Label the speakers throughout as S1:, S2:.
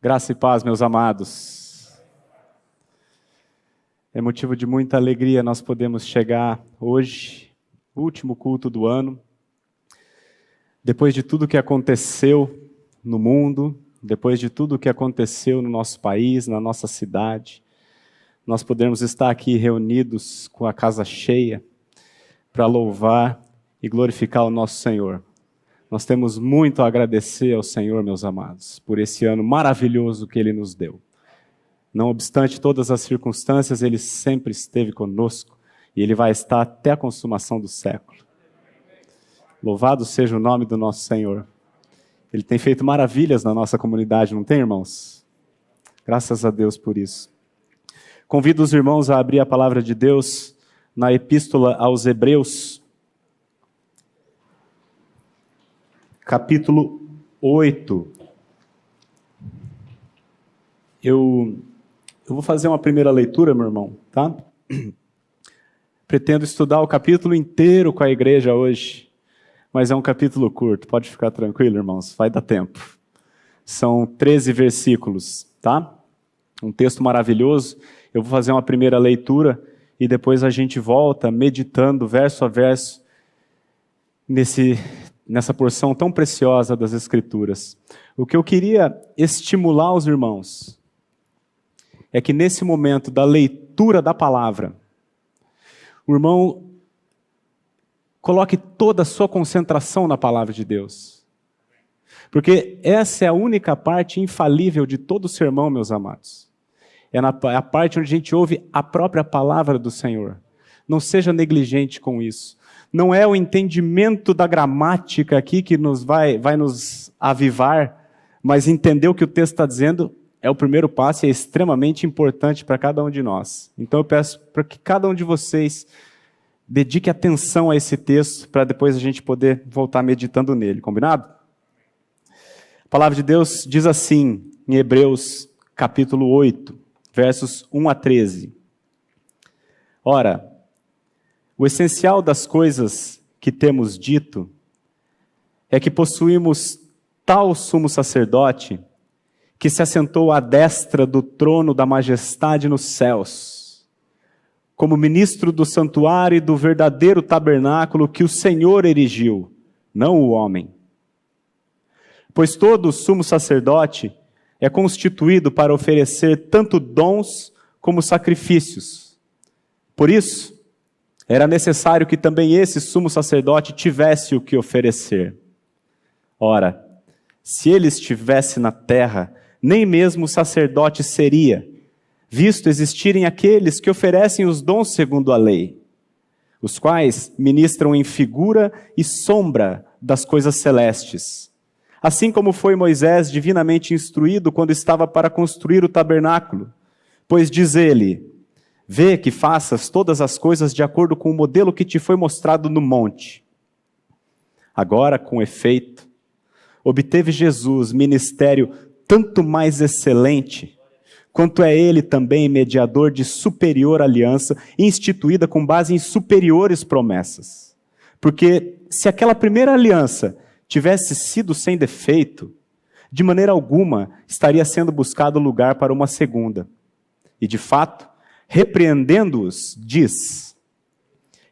S1: Graça e paz, meus amados. É motivo de muita alegria nós podemos chegar hoje, último culto do ano, depois de tudo que aconteceu no mundo, depois de tudo que aconteceu no nosso país, na nossa cidade, nós podemos estar aqui reunidos com a casa cheia para louvar e glorificar o nosso Senhor. Nós temos muito a agradecer ao Senhor, meus amados, por esse ano maravilhoso que Ele nos deu. Não obstante todas as circunstâncias, Ele sempre esteve conosco e Ele vai estar até a consumação do século. Louvado seja o nome do nosso Senhor. Ele tem feito maravilhas na nossa comunidade, não tem, irmãos? Graças a Deus por isso. Convido os irmãos a abrir a palavra de Deus na Epístola aos Hebreus, capítulo 8. Eu vou fazer uma primeira leitura, meu irmão, tá? Pretendo estudar o capítulo inteiro com a igreja hoje, mas é um capítulo curto, pode ficar tranquilo, irmãos, vai dar tempo. São 13 versículos, tá? Um texto maravilhoso. Eu vou fazer uma primeira leitura e depois a gente volta meditando verso a verso nessa porção tão preciosa das Escrituras. O que eu queria estimular os irmãos é que nesse momento da leitura da palavra, o irmão coloque toda a sua concentração na palavra de Deus. Porque essa é a única parte infalível de todo o sermão, meus amados. É a parte onde a gente ouve a própria palavra do Senhor. Não seja negligente com isso. Não é o entendimento da gramática aqui que vai nos avivar, mas entender o que o texto está dizendo é o primeiro passo e é extremamente importante para cada um de nós. Então eu peço para que cada um de vocês dedique atenção a esse texto para depois a gente poder voltar meditando nele, combinado? A palavra de Deus diz assim, em Hebreus capítulo 8, versos 1 a 13. Ora, o essencial das coisas que temos dito é que possuímos tal sumo sacerdote que se assentou à destra do trono da majestade nos céus, como ministro do santuário e do verdadeiro tabernáculo que o Senhor erigiu, não o homem. Pois todo sumo sacerdote é constituído para oferecer tanto dons como sacrifícios. Por isso, era necessário que também esse sumo sacerdote tivesse o que oferecer. Ora, se ele estivesse na terra, nem mesmo sacerdote seria, visto existirem aqueles que oferecem os dons segundo a lei, os quais ministram em figura e sombra das coisas celestes. Assim como foi Moisés divinamente instruído quando estava para construir o tabernáculo, pois diz ele: vê que faças todas as coisas de acordo com o modelo que te foi mostrado no monte. Agora, com efeito, obteve Jesus ministério tanto mais excelente, quanto é ele também mediador de superior aliança, instituída com base em superiores promessas. Porque se aquela primeira aliança tivesse sido sem defeito, de maneira alguma estaria sendo buscado lugar para uma segunda. E de fato, repreendendo-os, diz: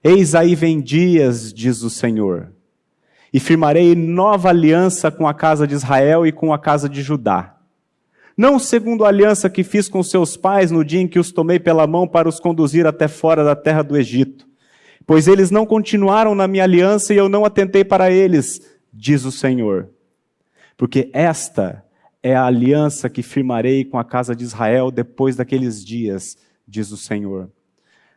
S1: eis aí vem dias, diz o Senhor, e firmarei nova aliança com a casa de Israel e com a casa de Judá. Não segundo a aliança que fiz com seus pais no dia em que os tomei pela mão para os conduzir até fora da terra do Egito, pois eles não continuaram na minha aliança e eu não atentei para eles, diz o Senhor. Porque esta é a aliança que firmarei com a casa de Israel depois daqueles dias, diz o Senhor.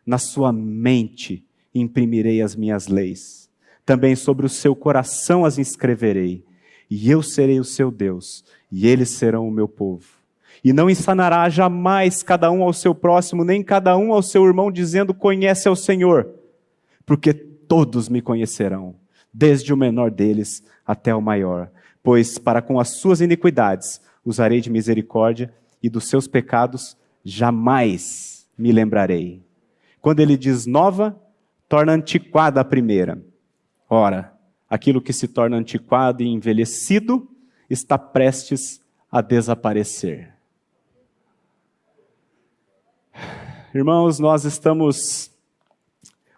S1: Na sua mente imprimirei as minhas leis, também sobre o seu coração as inscreverei, e eu serei o seu Deus, e eles serão o meu povo. E não ensinará jamais cada um ao seu próximo, nem cada um ao seu irmão, dizendo: conhece ao Senhor, porque todos me conhecerão, desde o menor deles até o maior, pois para com as suas iniquidades usarei de misericórdia, e dos seus pecados jamais me lembrarei. Quando ele diz nova, torna antiquada a primeira. Ora, aquilo que se torna antiquado e envelhecido está prestes a desaparecer. Irmãos,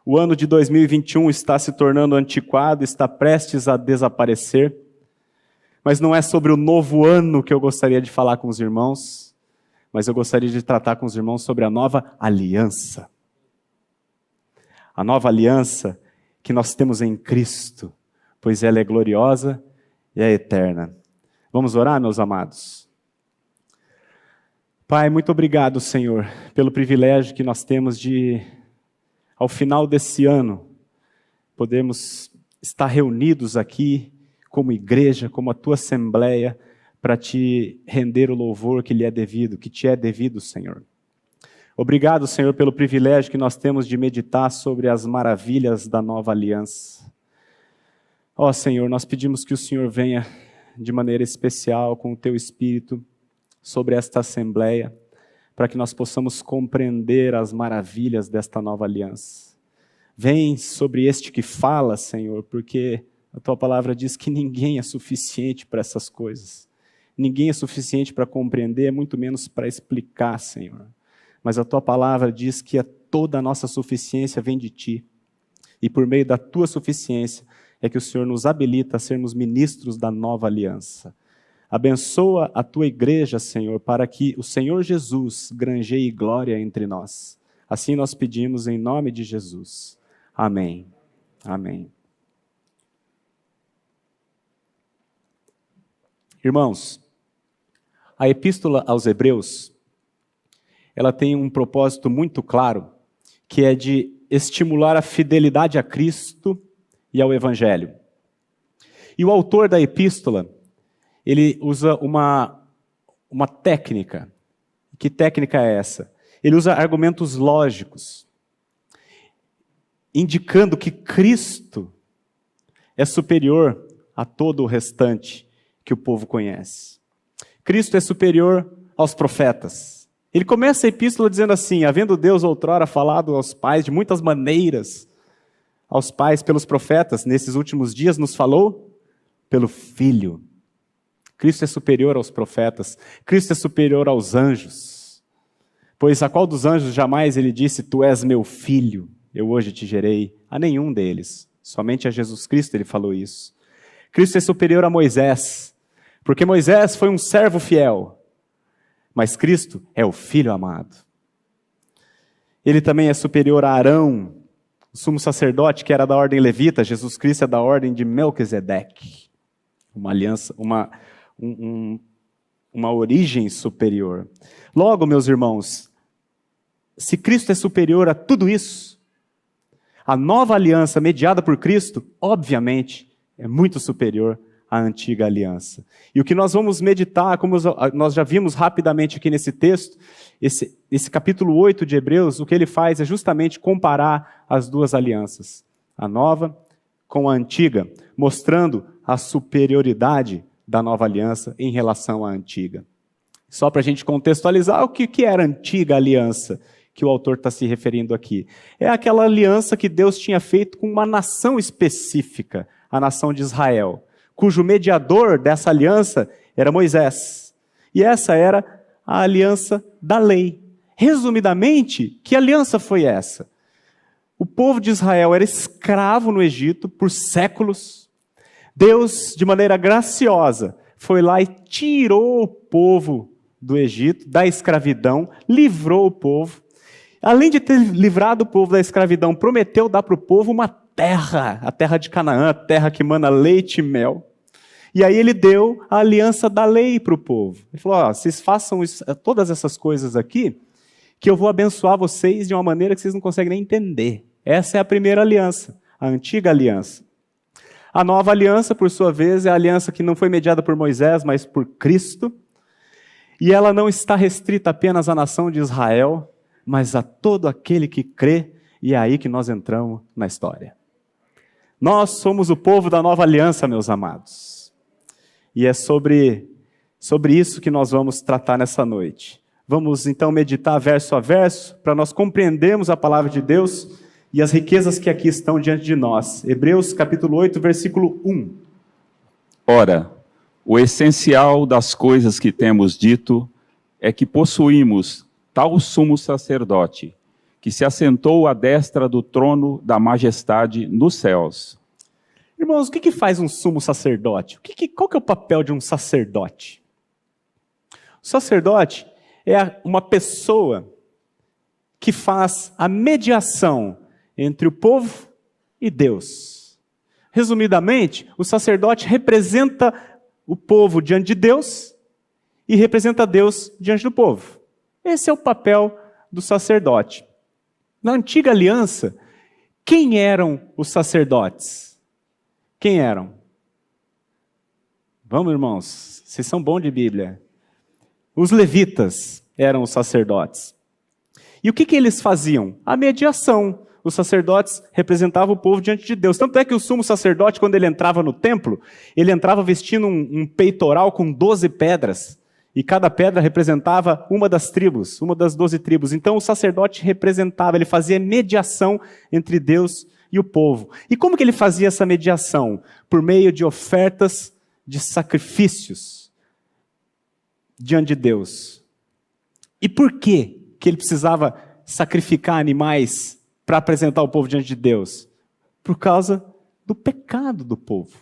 S1: o ano de 2021 está se tornando antiquado, está prestes a desaparecer, mas não é sobre o novo ano que eu gostaria de falar com os irmãos, mas eu gostaria de tratar com os irmãos sobre a nova aliança. A nova aliança que nós temos em Cristo, pois ela é gloriosa e é eterna. Vamos orar, meus amados? Pai, muito obrigado, Senhor, pelo privilégio que nós temos de, ao final desse ano, podermos estar reunidos aqui como igreja, como a Tua Assembleia, para Te render o louvor que lhe é devido, que Te é devido, Senhor. Obrigado, Senhor, pelo privilégio que nós temos de meditar sobre as maravilhas da nova aliança. Ó Senhor, nós pedimos que o Senhor venha de maneira especial com o Teu Espírito sobre esta Assembleia, para que nós possamos compreender as maravilhas desta nova aliança. Vem sobre este que fala, Senhor, porque a Tua palavra diz que ninguém é suficiente para essas coisas. Ninguém é suficiente para compreender, muito menos para explicar, Senhor. Mas a Tua palavra diz que toda a nossa suficiência vem de Ti. E por meio da Tua suficiência é que o Senhor nos habilita a sermos ministros da nova aliança. Abençoa a Tua igreja, Senhor, para que o Senhor Jesus granjeie glória entre nós. Assim nós pedimos em nome de Jesus. Amém. Amém. Irmãos, a Epístola aos Hebreus, ela tem um propósito muito claro, que é de estimular a fidelidade a Cristo e ao Evangelho. E o autor da Epístola, ele usa uma técnica. Que técnica é essa? Ele usa argumentos lógicos, indicando que Cristo é superior a todo o restante que o povo conhece. Cristo é superior aos profetas. Ele começa a epístola dizendo assim: havendo Deus outrora falado aos pais de muitas maneiras, aos pais pelos profetas, nesses últimos dias nos falou pelo Filho. Cristo é superior aos profetas, Cristo é superior aos anjos. Pois a qual dos anjos jamais ele disse: tu és meu filho, eu hoje te gerei? A nenhum deles, somente a Jesus Cristo ele falou isso. Cristo é superior a Moisés, porque Moisés foi um servo fiel, mas Cristo é o Filho amado. Ele também é superior a Arão, o sumo sacerdote que era da ordem levita. Jesus Cristo é da ordem de Melquisedeque, uma aliança, uma origem superior. Logo, meus irmãos, se Cristo é superior a tudo isso, a nova aliança mediada por Cristo, obviamente, é muito superior à antiga aliança. E o que nós vamos meditar, como nós já vimos rapidamente aqui nesse texto, esse capítulo 8 de Hebreus, o que ele faz é justamente comparar as duas alianças, a nova com a antiga, mostrando a superioridade da nova aliança em relação à antiga. Só para a gente contextualizar, o que era a antiga aliança que o autor está se referindo aqui? É aquela aliança que Deus tinha feito com uma nação específica, a nação de Israel, cujo mediador dessa aliança era Moisés. E essa era a aliança da lei. Resumidamente, que aliança foi essa? O povo de Israel era escravo no Egito por séculos. Deus, de maneira graciosa, foi lá e tirou o povo do Egito, da escravidão, livrou o povo. Além de ter livrado o povo da escravidão, prometeu dar para o povo uma terra, a terra de Canaã, a terra que mana leite e mel. E aí ele deu a aliança da lei para o povo. Ele falou: vocês façam todas essas coisas aqui, que eu vou abençoar vocês de uma maneira que vocês não conseguem nem entender. Essa é a primeira aliança, a antiga aliança. A nova aliança, por sua vez, é a aliança que não foi mediada por Moisés, mas por Cristo. E ela não está restrita apenas à nação de Israel, mas a todo aquele que crê, e é aí que nós entramos na história. Nós somos o povo da nova aliança, meus amados. E é sobre isso que nós vamos tratar nessa noite. Vamos então meditar verso a verso, para nós compreendermos a palavra de Deus e as riquezas que aqui estão diante de nós. Hebreus capítulo 8, versículo 1.
S2: Ora, O essencial das coisas que temos dito é que possuímos tal sumo sacerdote, que se assentou à destra do trono da majestade nos céus.
S1: Irmãos, o que faz um sumo sacerdote? Qual que é o papel de um sacerdote? O sacerdote é uma pessoa que faz a mediação entre o povo e Deus. Resumidamente, o sacerdote representa o povo diante de Deus e representa Deus diante do povo. Esse é o papel do sacerdote. Na antiga aliança, quem eram os sacerdotes? Quem eram? Vamos, irmãos, vocês são bons de Bíblia. Os levitas eram os sacerdotes. E o que eles faziam? A mediação. Os sacerdotes representavam o povo diante de Deus. Tanto é que o sumo sacerdote, quando ele entrava no templo, ele entrava vestindo um peitoral com 12 pedras. E cada pedra representava uma das tribos, uma das 12 tribos. Então o sacerdote representava, ele fazia mediação entre Deus e o povo. E como que ele fazia essa mediação? Por meio de ofertas de sacrifícios diante de Deus. E por que ele precisava sacrificar animais para apresentar o povo diante de Deus? Por causa do pecado do povo.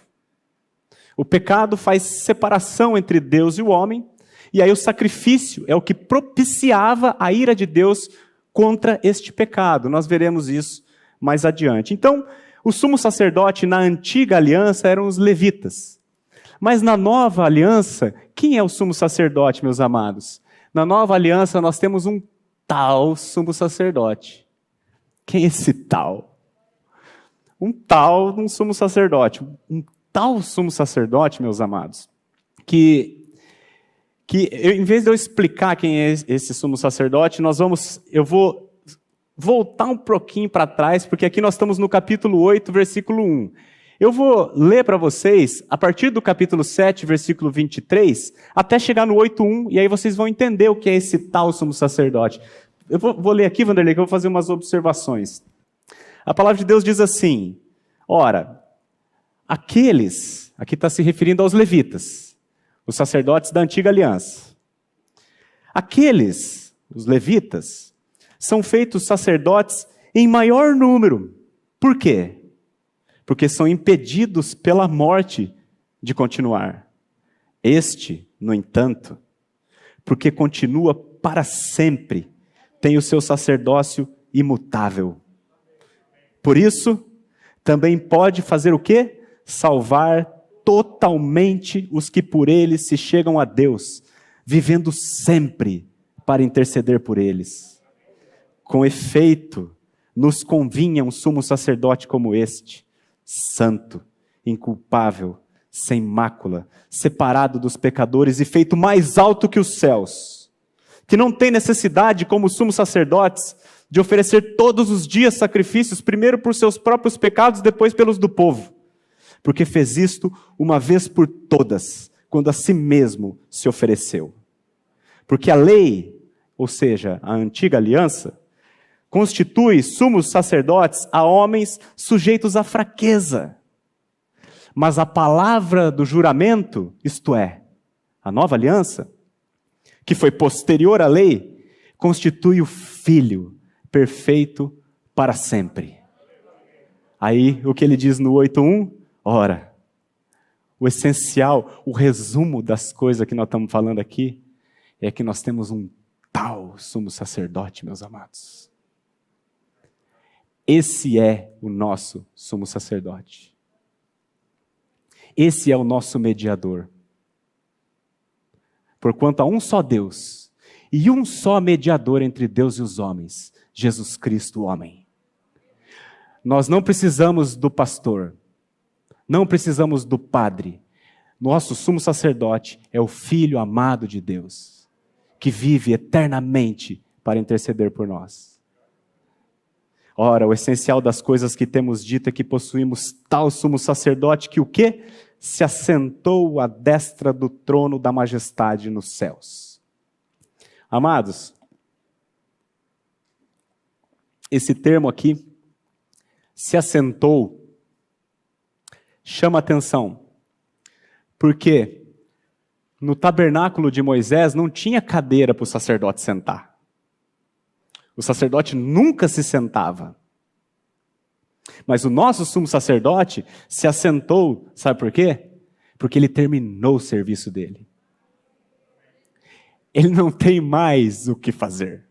S1: O pecado faz separação entre Deus e o homem, e aí o sacrifício é o que propiciava a ira de Deus contra este pecado. Nós veremos isso mais adiante. Então, o sumo sacerdote na antiga aliança eram os levitas. Mas na nova aliança, quem é o sumo sacerdote, meus amados? Na nova aliança nós temos um tal sumo sacerdote. Quem é esse tal? Um sumo sacerdote. Um tal sumo sacerdote, meus amados, que em vez de eu explicar quem é esse sumo sacerdote, eu vou voltar um pouquinho para trás, porque aqui nós estamos no capítulo 8, versículo 1. Eu vou ler para vocês, a partir do capítulo 7, versículo 23, até chegar no 8:1, e aí vocês vão entender o que é esse tal sumo sacerdote. Eu vou ler aqui, Vanderlei, que eu vou fazer umas observações. A palavra de Deus diz assim: ora, aqui está se referindo aos levitas, os sacerdotes da antiga aliança. Os levitas, são feitos sacerdotes em maior número. Por quê? Porque são impedidos pela morte de continuar. Este, no entanto, porque continua para sempre, tem o seu sacerdócio imutável. Por isso, também pode fazer o quê? Salvar totalmente os que por ele se chegam a Deus, vivendo sempre para interceder por eles. Com efeito, nos convinha um sumo sacerdote como este, santo, inculpável, sem mácula, separado dos pecadores e feito mais alto que os céus, que não tem necessidade, como sumos sacerdotes, de oferecer todos os dias sacrifícios, primeiro por seus próprios pecados, depois pelos do povo, porque fez isto uma vez por todas, quando a si mesmo se ofereceu. Porque a lei, ou seja, a antiga aliança, constitui sumos sacerdotes a homens sujeitos à fraqueza. Mas a palavra do juramento, isto é, a nova aliança, que foi posterior à lei, constitui o Filho perfeito para sempre. Aí, o que ele diz no 8:1? Ora, o essencial, o resumo das coisas que nós estamos falando aqui, é que nós temos um tal sumo sacerdote, meus amados. Esse é o nosso sumo sacerdote. Esse é o nosso mediador. Porquanto há um só Deus e um só mediador entre Deus e os homens, Jesus Cristo, o homem. Nós não precisamos do pastor, não precisamos do padre. Nosso sumo sacerdote é o Filho amado de Deus, que vive eternamente para interceder por nós. Ora, o essencial das coisas que temos dito é que possuímos tal sumo sacerdote que o quê? Se assentou à destra do trono da majestade nos céus. Amados, esse termo aqui, se assentou, chama atenção. Por quê? No tabernáculo de Moisés não tinha cadeira para o sacerdote sentar. O sacerdote nunca se sentava. Mas o nosso sumo sacerdote se assentou, sabe por quê? Porque ele terminou o serviço dele. Ele não tem mais o que fazer.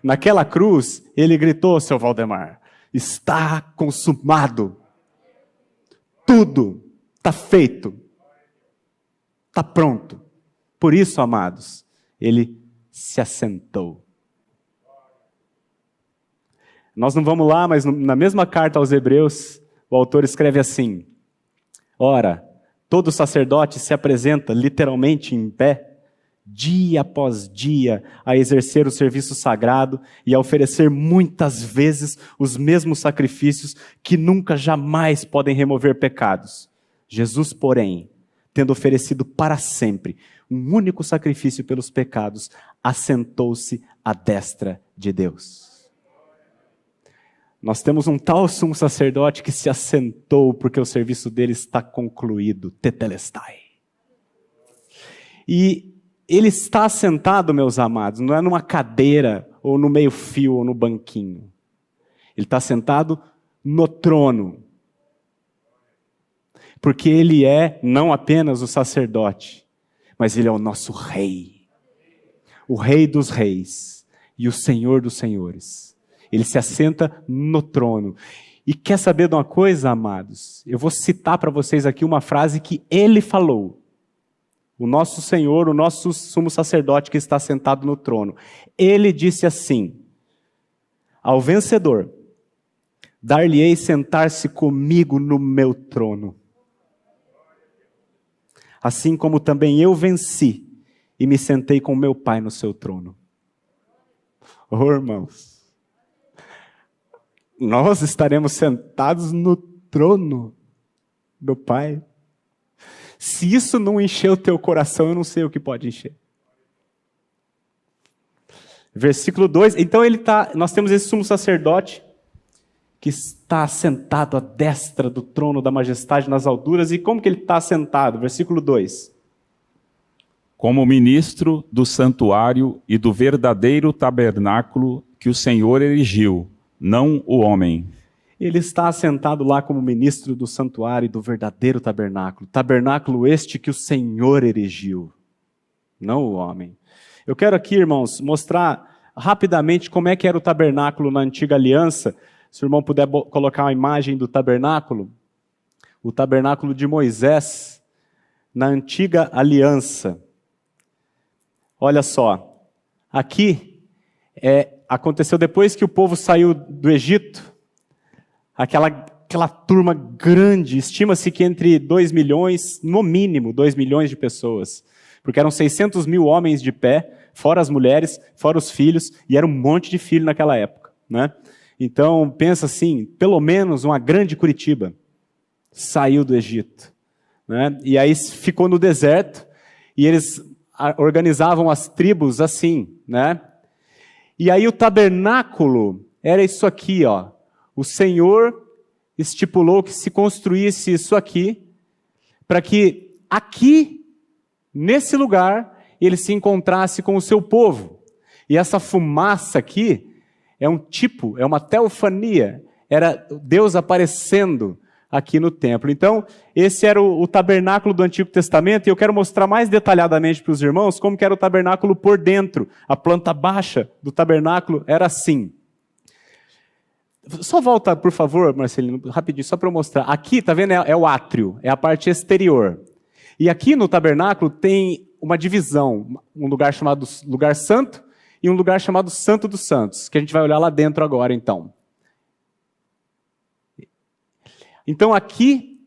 S1: Naquela cruz, ele gritou, seu Valdemar, está consumado. Tudo está feito. Está pronto. Por isso, amados, ele se assentou. Nós não vamos lá, mas na mesma carta aos Hebreus, o autor escreve assim: ora, todo sacerdote se apresenta literalmente em pé, dia após dia, a exercer o serviço sagrado e a oferecer muitas vezes os mesmos sacrifícios que nunca jamais podem remover pecados. Jesus, porém, tendo oferecido para sempre um único sacrifício pelos pecados, assentou-se à destra de Deus. Nós temos um tal sumo sacerdote que se assentou porque o serviço dele está concluído, tetelestai. E ele está assentado, meus amados, não é numa cadeira, ou no meio-fio, ou no banquinho. Ele está sentado no trono. Porque ele é não apenas o sacerdote, mas ele é o nosso rei. O rei dos reis e o senhor dos senhores. Ele se assenta no trono. E quer saber de uma coisa, amados? Eu vou citar para vocês aqui uma frase que ele falou. O nosso Senhor, o nosso sumo sacerdote que está sentado no trono. Ele disse assim: ao vencedor, dar-lhe-ei sentar-se comigo no meu trono. Assim como também eu venci e me sentei com meu Pai no seu trono. Oh, irmãos, nós estaremos sentados no trono do Pai. Se isso não encher o teu coração, eu não sei o que pode encher. Versículo 2, então nós temos esse sumo sacerdote que está sentado à destra do trono da majestade nas alturas. E como que ele está sentado? Versículo 2.
S2: Como ministro do santuário e do verdadeiro tabernáculo que o Senhor erigiu, não o homem.
S1: Ele está assentado lá como ministro do santuário e do verdadeiro tabernáculo. Tabernáculo este que o Senhor erigiu, não o homem. Eu quero aqui, irmãos, mostrar rapidamente como é que era o tabernáculo na antiga aliança. Se o irmão puder colocar uma imagem do tabernáculo. O tabernáculo de Moisés na antiga aliança. Olha só, aqui aconteceu depois que o povo saiu do Egito, aquela turma grande, estima-se que entre 2 milhões, no mínimo 2 milhões de pessoas, porque eram 600 mil homens de pé, fora as mulheres, fora os filhos, e era um monte de filho naquela época, né? Então, pensa assim, pelo menos uma grande Curitiba saiu do Egito, né? E aí ficou no deserto, e eles organizavam as tribos assim, né? E aí o tabernáculo era isso aqui, ó. O Senhor estipulou que se construísse isso aqui, para que aqui, nesse lugar, ele se encontrasse com o seu povo. E essa fumaça aqui é um tipo, é uma teofania, era Deus aparecendo aqui no templo. Então, esse era o tabernáculo do Antigo Testamento, e eu quero mostrar mais detalhadamente para os irmãos como que era o tabernáculo por dentro. A planta baixa do tabernáculo era assim. Só volta, por favor, Marcelino, rapidinho, só para eu mostrar. Aqui, tá vendo, é o átrio, é a parte exterior. E aqui no tabernáculo tem uma divisão, um lugar chamado Lugar Santo e um lugar chamado Santo dos Santos, que a gente vai olhar lá dentro agora, então. Então aqui,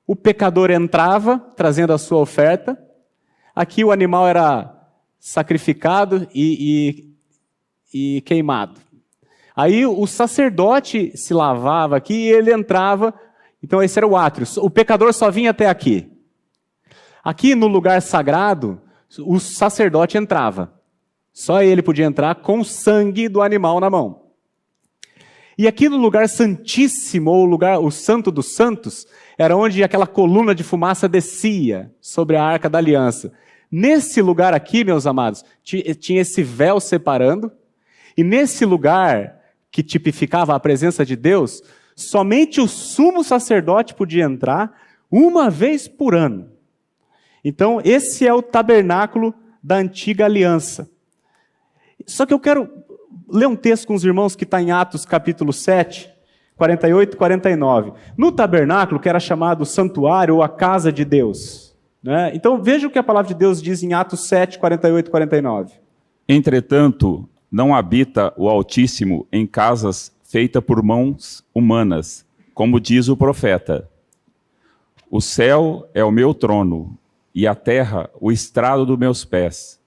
S1: o pecador entrava, trazendo a sua oferta. Aqui o animal era sacrificado e queimado. Aí o sacerdote se lavava aqui e ele entrava. Então esse era o átrio. O pecador só vinha até aqui. Aqui no lugar sagrado, o sacerdote entrava. Só ele podia entrar com o sangue do animal na mão. E aqui no lugar santíssimo, ou o santo dos santos, era onde aquela coluna de fumaça descia sobre a Arca da Aliança. Nesse lugar aqui, meus amados, tinha esse véu separando, e nesse lugar que tipificava a presença de Deus, somente o sumo sacerdote podia entrar uma vez por ano. Então, esse é o tabernáculo da antiga aliança. Só que eu quero ler um texto com os irmãos que está em Atos capítulo 7, 48 e 49. No tabernáculo, que era chamado santuário ou a casa de Deus. Né? Então, veja o que a palavra de Deus diz em Atos 7, 48 e 49.
S2: Entretanto, não habita o Altíssimo em casas feitas por mãos humanas, como diz o profeta. O céu é o meu trono, e a terra o estrado dos meus pés.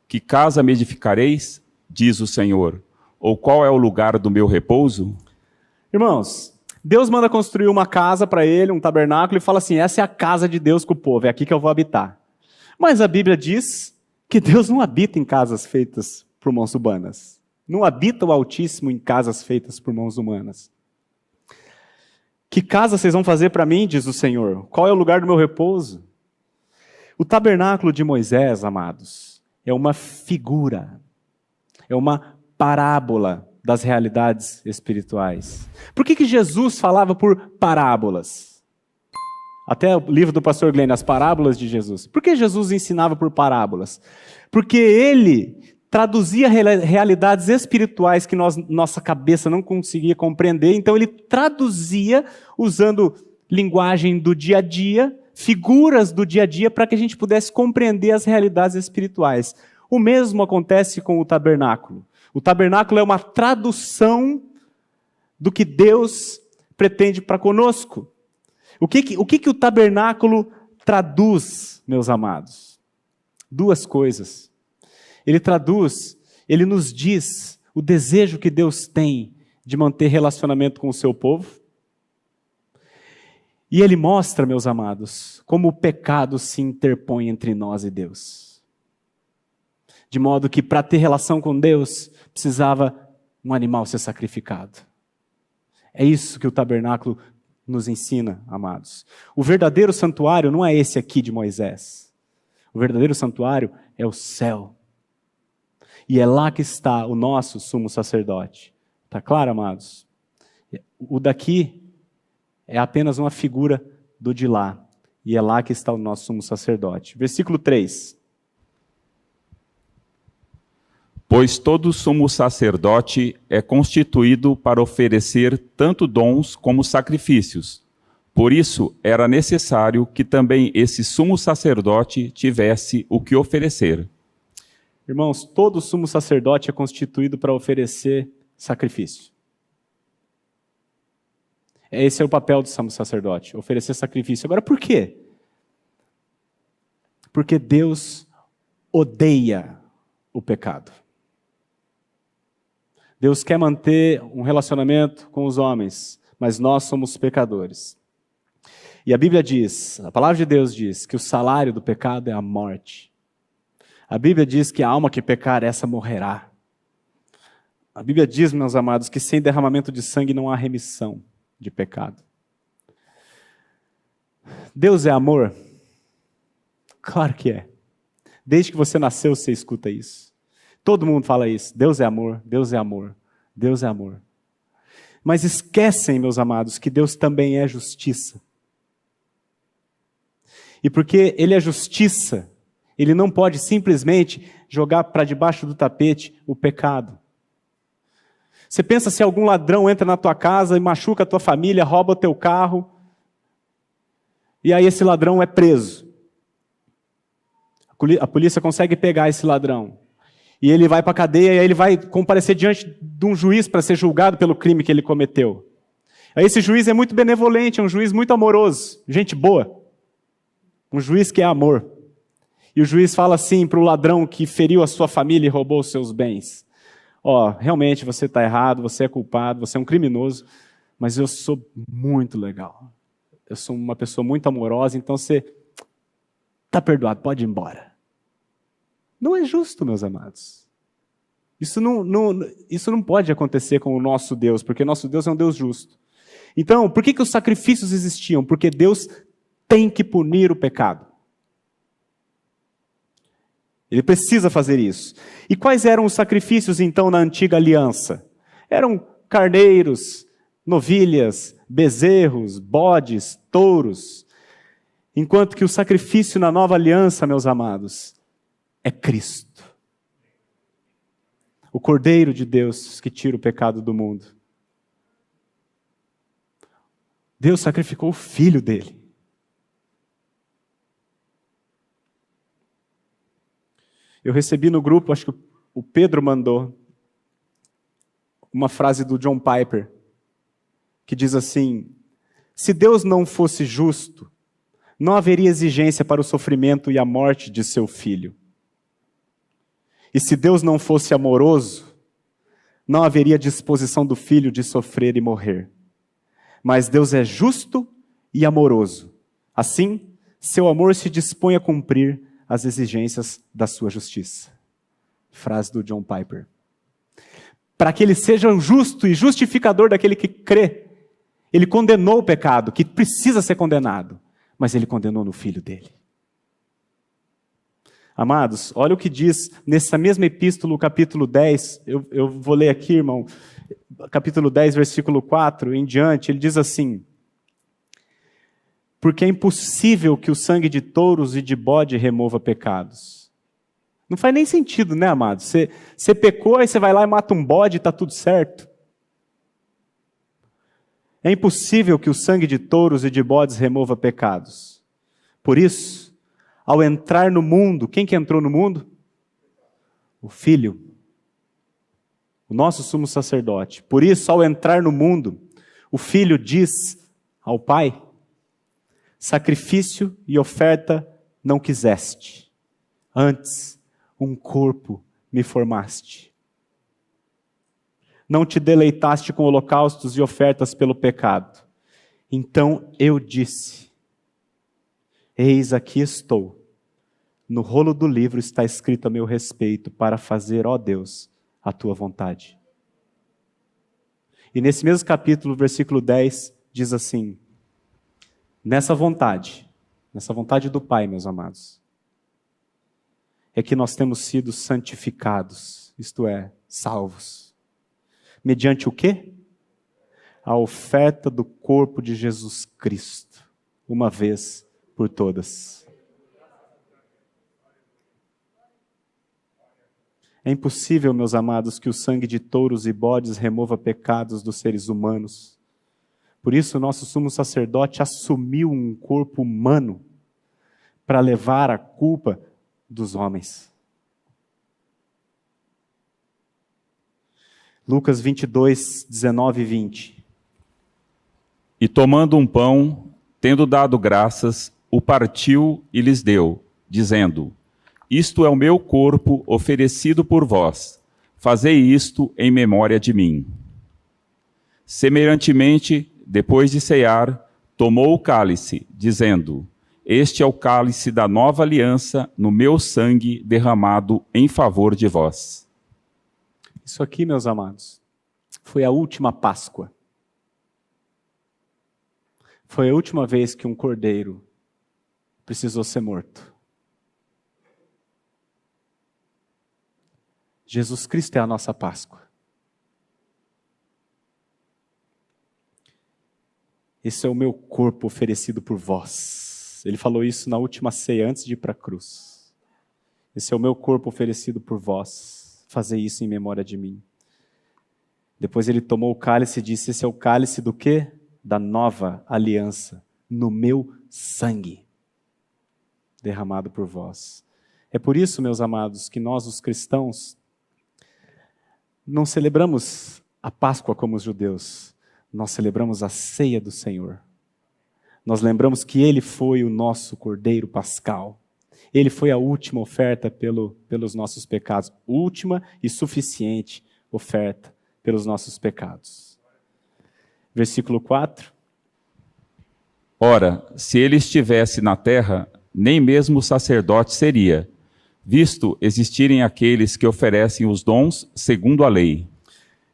S2: Que casa me edificareis, diz o Senhor, ou qual é o lugar do meu repouso?
S1: Irmãos, Deus manda construir uma casa para ele, um tabernáculo, e fala assim, essa é a casa de Deus com o povo, é aqui que eu vou habitar. Mas a Bíblia diz que Deus não habita em casas feitas por mãos humanas. Não habita o Altíssimo em casas feitas por mãos humanas. Que casa vocês vão fazer para mim, diz o Senhor? Qual é o lugar do meu repouso? O tabernáculo de Moisés, amados, é uma figura, é uma parábola das realidades espirituais. Por que Jesus falava por parábolas? Até o livro do pastor Glenn, as parábolas de Jesus. Por que Jesus ensinava por parábolas? Porque ele traduzia realidades espirituais que nossa cabeça não conseguia compreender, então ele traduzia usando linguagem do dia a dia, figuras do dia a dia, para que a gente pudesse compreender as realidades espirituais. O mesmo acontece com o tabernáculo. O tabernáculo é uma tradução do que Deus pretende para conosco. O que o tabernáculo traduz, meus amados? Duas coisas. Ele nos diz o desejo que Deus tem de manter relacionamento com o seu povo. E ele mostra, meus amados, como o pecado se interpõe entre nós e Deus. De modo que para ter relação com Deus, precisava um animal ser sacrificado. É isso que o tabernáculo nos ensina, amados. O verdadeiro santuário não é esse aqui de Moisés. O verdadeiro santuário é o céu. E é lá que está o nosso sumo sacerdote. Está claro, amados? O daqui é apenas uma figura do de lá. E é lá que está o nosso sumo sacerdote. Versículo 3.
S2: Pois todo sumo sacerdote é constituído para oferecer tanto dons como sacrifícios. Por isso, era necessário que também esse sumo sacerdote tivesse o que oferecer.
S1: Irmãos, todo sumo sacerdote é constituído para oferecer sacrifício. Esse é o papel do sumo sacerdote, oferecer sacrifício. Agora, por quê? Porque Deus odeia o pecado. Deus quer manter um relacionamento com os homens, mas nós somos pecadores. E a Bíblia diz, a palavra de Deus diz, que o salário do pecado é a morte. A Bíblia diz que a alma que pecar, essa morrerá. A Bíblia diz, meus amados, que sem derramamento de sangue não há remissão de pecado. Deus é amor? Claro que é. Desde que você nasceu, você escuta isso. Todo mundo fala isso. Deus é amor, Deus é amor, Deus é amor. Mas esquecem, meus amados, que Deus também é justiça. E porque Ele é justiça, Ele não pode simplesmente jogar para debaixo do tapete o pecado. Você pensa se algum ladrão entra na tua casa e machuca a tua família, rouba o teu carro, e aí esse ladrão é preso. A polícia consegue pegar esse ladrão. E ele vai para a cadeia e aí ele vai comparecer diante de um juiz para ser julgado pelo crime que ele cometeu. Aí esse juiz é muito benevolente, é um juiz muito amoroso, gente boa. Um juiz que é amor. E o juiz fala assim para o ladrão que feriu a sua família e roubou os seus bens. Realmente você está errado, você é culpado, você é um criminoso, mas eu sou muito legal. Eu sou uma pessoa muito amorosa, então você está perdoado, pode ir embora. Não é justo, meus amados. Isso não pode acontecer com o nosso Deus, porque nosso Deus é um Deus justo. Então, por que os sacrifícios existiam? Porque Deus tem que punir o pecado. Ele precisa fazer isso. E quais eram os sacrifícios, então, na antiga aliança? Eram carneiros, novilhas, bezerros, bodes, touros. Enquanto que o sacrifício na nova aliança, meus amados, é Cristo. O Cordeiro de Deus que tira o pecado do mundo. Deus sacrificou o Filho dele. Eu recebi no grupo, acho que o Pedro mandou, uma frase do John Piper, que diz assim: se Deus não fosse justo, não haveria exigência para o sofrimento e a morte de seu Filho. E se Deus não fosse amoroso, não haveria disposição do Filho de sofrer e morrer. Mas Deus é justo e amoroso. Assim, seu amor se dispõe a cumprir as exigências da sua justiça. Frase do John Piper. Para que ele seja o justo e justificador daquele que crê, ele condenou o pecado, que precisa ser condenado, mas ele condenou no Filho dele. Amados, olha o que diz nessa mesma epístola, capítulo 10, eu vou ler aqui, irmão, capítulo 10, versículo 4 em diante, ele diz assim: porque é impossível que o sangue de touros e de bode remova pecados. Não faz nem sentido, né, amados? Você pecou, aí você vai lá e mata um bode e está tudo certo. É impossível que o sangue de touros e de bodes remova pecados. Por isso, ao entrar no mundo, quem que entrou no mundo? O Filho. O nosso sumo sacerdote. Por isso, ao entrar no mundo, o Filho diz ao Pai: sacrifício e oferta não quiseste, antes um corpo me formaste. Não te deleitaste com holocaustos e ofertas pelo pecado. Então eu disse: eis aqui estou. No rolo do livro está escrito a meu respeito, para fazer, ó Deus, a tua vontade. E nesse mesmo capítulo, versículo 10, diz assim: nessa vontade do Pai, meus amados, é que nós temos sido santificados, isto é, salvos. Mediante o quê? A oferta do corpo de Jesus Cristo, uma vez por todas. É impossível, meus amados, que o sangue de touros e bodes remova pecados dos seres humanos. Por isso, o nosso sumo sacerdote assumiu um corpo humano para levar a culpa dos homens. Lucas 22, 19 e 20.
S2: E tomando um pão, tendo dado graças, o partiu e lhes deu, dizendo: isto é o meu corpo oferecido por vós. Fazei isto em memória de mim. Semelhantemente, depois de cear, tomou o cálice, dizendo: este é o cálice da nova aliança no meu sangue derramado em favor de vós.
S1: Isso aqui, meus amados, foi a última Páscoa. Foi a última vez que um cordeiro precisou ser morto. Jesus Cristo é a nossa Páscoa. Esse é o meu corpo oferecido por vós. Ele falou isso na última ceia, antes de ir para a cruz. Esse é o meu corpo oferecido por vós. Fazei isso em memória de mim. Depois ele tomou o cálice e disse: esse é o cálice do quê? Da nova aliança, no meu sangue, derramado por vós. É por isso, meus amados, que nós, os cristãos, não celebramos a Páscoa como os judeus. Nós celebramos a ceia do Senhor. Nós lembramos que Ele foi o nosso Cordeiro Pascal. Ele foi a última oferta pelos nossos pecados. Última e suficiente oferta pelos nossos pecados. Versículo 4.
S2: Ora, se ele estivesse na terra, nem mesmo sacerdote seria, visto existirem aqueles que oferecem os dons segundo a lei.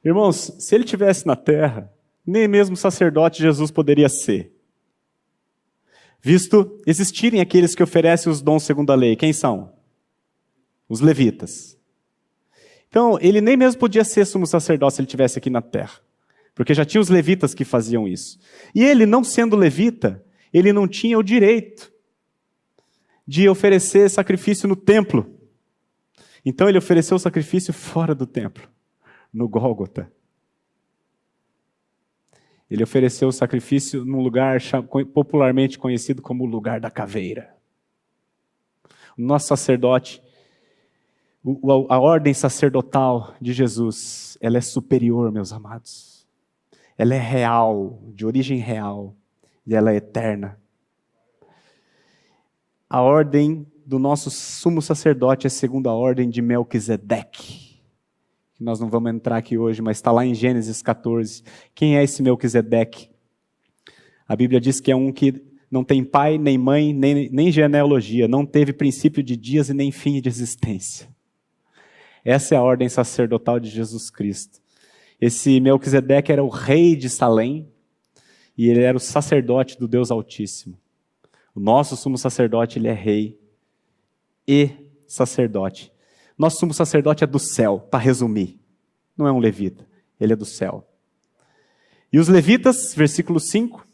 S1: Irmãos, se ele estivesse na terra, nem mesmo sacerdote Jesus poderia ser. Visto existirem aqueles que oferecem os dons segundo a lei. Quem são? Os levitas. Então, ele nem mesmo podia ser sumo sacerdote se ele estivesse aqui na terra. Porque já tinha os levitas que faziam isso. E ele, não sendo levita, ele não tinha o direito de oferecer sacrifício no templo. Então ele ofereceu o sacrifício fora do templo, no Gólgota. Ele ofereceu o sacrifício num lugar popularmente conhecido como o lugar da caveira. O nosso sacerdote, a ordem sacerdotal de Jesus, ela é superior, meus amados. Ela é real, de origem real, e ela é eterna. A ordem do nosso sumo sacerdote é segundo a ordem de Melquisedeque. Nós não vamos entrar aqui hoje, mas está lá em Gênesis 14. Quem é esse Melquisedeque? A Bíblia diz que é um que não tem pai, nem mãe, nem genealogia, não teve princípio de dias e nem fim de existência. Essa é a ordem sacerdotal de Jesus Cristo. Esse Melquisedeque era o rei de Salém e ele era o sacerdote do Deus Altíssimo. O nosso sumo sacerdote, ele é rei e sacerdote. Nosso sumo sacerdote é do céu, para resumir. Não é um levita, ele é do céu. E os levitas, versículo 5.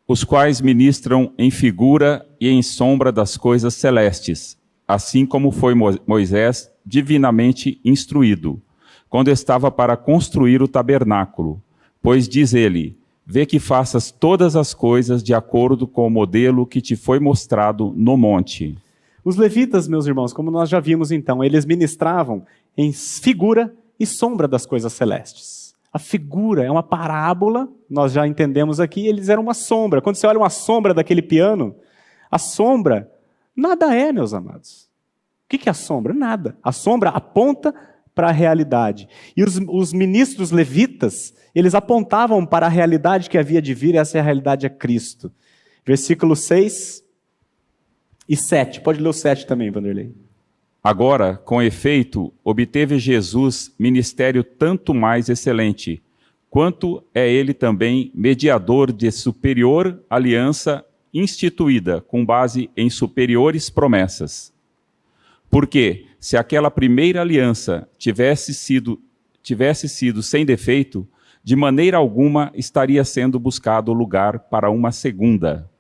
S2: Os quais ministram em figura e em sombra das coisas celestes, assim como foi Moisés divinamente instruído, quando estava para construir o tabernáculo. Pois diz ele, vê que faças todas as coisas de acordo com o modelo que te foi mostrado no monte.
S1: Os levitas, meus irmãos, como nós já vimos então, eles ministravam em figura e sombra das coisas celestes. A figura é uma parábola, nós já entendemos aqui, eles eram uma sombra. Quando você olha uma sombra daquele piano, a sombra nada é, meus amados. O que é a sombra? Nada. A sombra aponta para a realidade. E os ministros levitas, eles apontavam para a realidade que havia de vir, e essa realidade é Cristo. Versículo 6 e 7. Pode ler o 7 também, Vanderlei.
S2: Agora, com efeito, obteve Jesus ministério tanto mais excelente, quanto é ele também mediador de superior aliança instituída, com base em superiores promessas. Porque, se aquela primeira aliança tivesse sido sem defeito, de maneira alguma estaria sendo buscado lugar para uma segunda.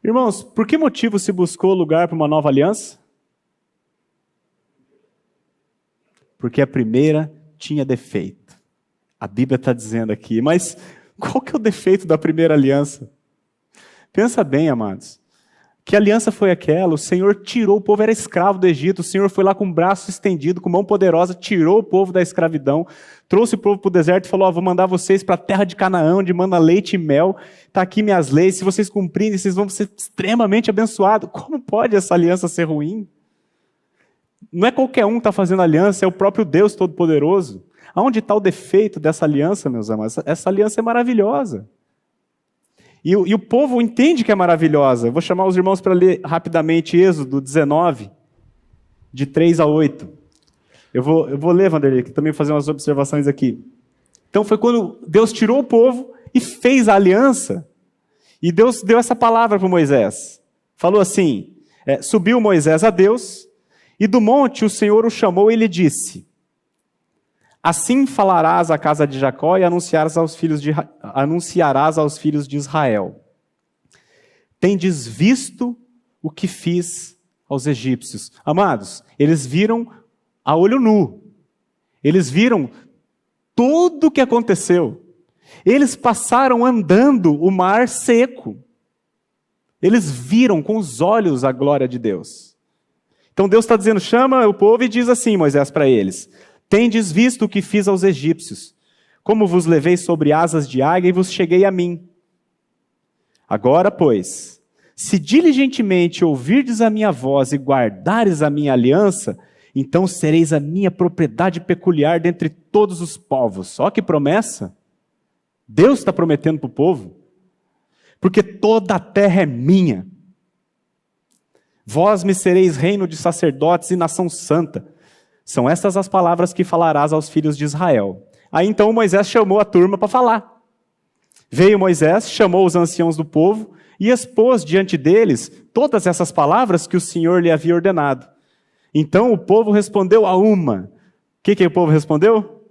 S1: Irmãos, por que motivo se buscou lugar para uma nova aliança? Porque a primeira tinha defeito. A Bíblia está dizendo aqui, mas qual que é o defeito da primeira aliança? Pensa bem, amados. Que aliança foi aquela? O Senhor tirou o povo, era escravo do Egito, o Senhor foi lá com o braço estendido, com mão poderosa, tirou o povo da escravidão, trouxe o povo para o deserto e falou, vou mandar vocês para a terra de Canaã, onde manda leite e mel, está aqui minhas leis, se vocês cumprirem, vocês vão ser extremamente abençoados. Como pode essa aliança ser ruim? Não é qualquer um que está fazendo aliança, é o próprio Deus Todo-Poderoso. Aonde está o defeito dessa aliança, meus amados? Essa aliança é maravilhosa. E o povo entende que é maravilhosa. Eu vou chamar os irmãos para ler rapidamente Êxodo 19, de 3 a 8. Eu vou ler, Vanderlei, que também vou fazer umas observações aqui. Então foi quando Deus tirou o povo e fez a aliança. E Deus deu essa palavra para Moisés. Falou assim, subiu Moisés a Deus, e do monte o Senhor o chamou e lhe disse, assim falarás à casa de Jacó e anunciarás aos filhos de Israel. Tendes visto o que fiz aos egípcios. Amados, eles viram a olho nu. Eles viram tudo o que aconteceu. Eles passaram andando o mar seco. Eles viram com os olhos a glória de Deus. Então Deus está dizendo, chama o povo e diz assim, Moisés, para eles, tendes visto o que fiz aos egípcios, como vos levei sobre asas de águia e vos cheguei a mim. Agora, pois, se diligentemente ouvirdes a minha voz e guardares a minha aliança, então sereis a minha propriedade peculiar dentre todos os povos. Olha que promessa! Deus está prometendo para o povo, porque toda a terra é minha. Vós me sereis reino de sacerdotes e nação santa. São estas as palavras que falarás aos filhos de Israel. Aí então Moisés chamou a turma para falar. Veio Moisés, chamou os anciãos do povo e expôs diante deles todas essas palavras que o Senhor lhe havia ordenado. Então o povo respondeu a uma. O que o povo respondeu?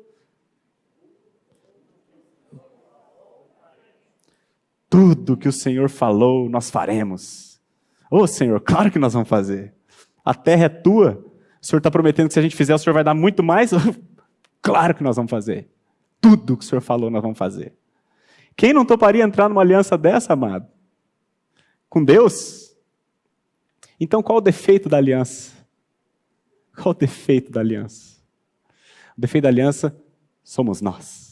S1: Tudo que o Senhor falou, nós faremos. Ô Senhor, claro que nós vamos fazer. A terra é tua. O Senhor está prometendo que se a gente fizer, o Senhor vai dar muito mais? Claro que nós vamos fazer. Tudo que o Senhor falou, nós vamos fazer. Quem não toparia entrar numa aliança dessa, amado? Com Deus? Então qual o defeito da aliança? Qual o defeito da aliança? O defeito da aliança somos nós.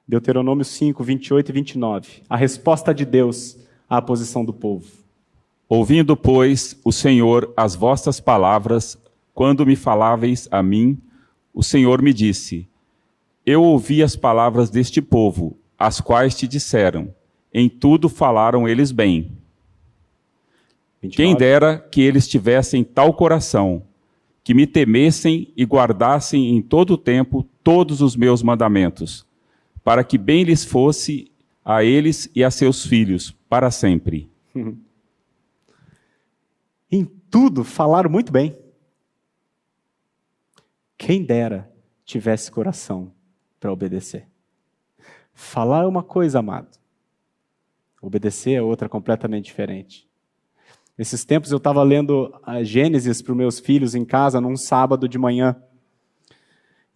S1: Deuteronômio 5, 28 e 29. A resposta de Deus à posição do povo.
S2: Ouvindo, pois, o Senhor as vossas palavras, quando me faláveis a mim, o Senhor me disse: Eu ouvi as palavras deste povo, as quais te disseram. Em tudo falaram eles bem. 29. Quem dera que eles tivessem tal coração, que me temessem e guardassem em todo o tempo todos os meus mandamentos, para que bem lhes fosse a eles e a seus filhos, para sempre.
S1: Em tudo falaram muito bem. Quem dera tivesse coração para obedecer. Falar é uma coisa, amado. Obedecer é outra completamente diferente. Esses tempos eu estava lendo a Gênesis para os meus filhos em casa, num sábado de manhã.